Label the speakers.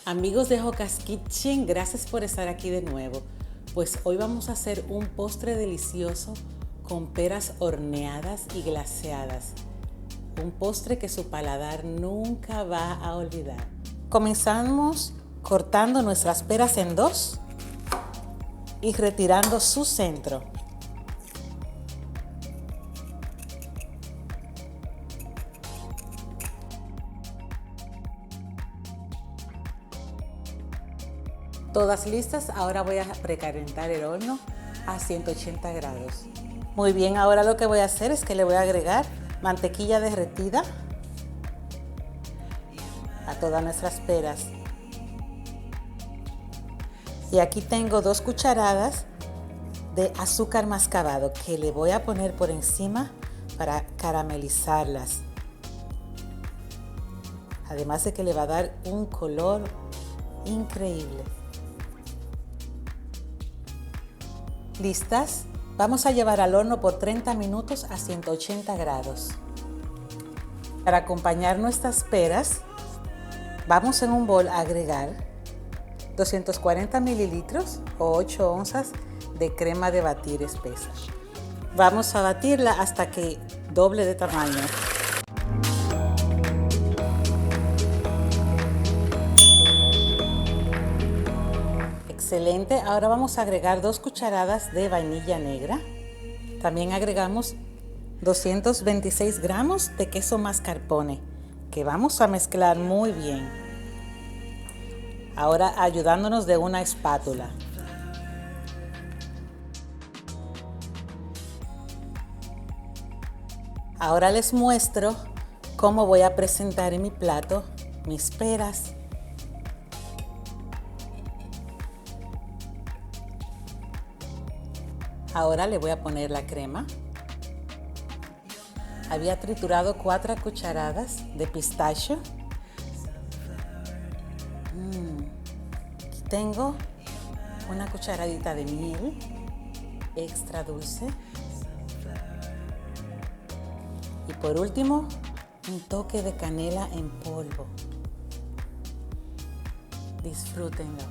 Speaker 1: Amigos de Joca's Kitchen, gracias por estar aquí de nuevo. Pues hoy vamos a hacer un postre delicioso con peras horneadas y glaseadas. Un postre que su paladar nunca va a olvidar. Comenzamos cortando nuestras peras en dos y retirando su centro. Todas listas, ahora voy a precalentar el horno a 180 grados. Muy bien, ahora lo que voy a hacer es que le voy a agregar mantequilla derretida a todas nuestras peras. Y aquí tengo 2 cucharadas de azúcar mascabado que le voy a poner por encima para caramelizarlas. Además de que le va a dar un color increíble. ¿Listas? Vamos a llevar al horno por 30 minutos a 180 grados. Para acompañar nuestras peras, vamos en un bol a agregar 240 mililitros o 8 onzas de crema de batir espesa. Vamos a batirla hasta que doble de tamaño. Excelente, ahora vamos a agregar 2 cucharadas de vainilla negra. También agregamos 226 gramos de queso mascarpone, que vamos a mezclar muy bien. Ahora ayudándonos de una espátula. Ahora les muestro cómo voy a presentar en mi plato mis peras. Ahora le voy a poner la crema. Había triturado 4 cucharadas de pistacho. Aquí tengo una cucharadita de miel extra dulce. Y por último, un toque de canela en polvo. Disfrútenlo.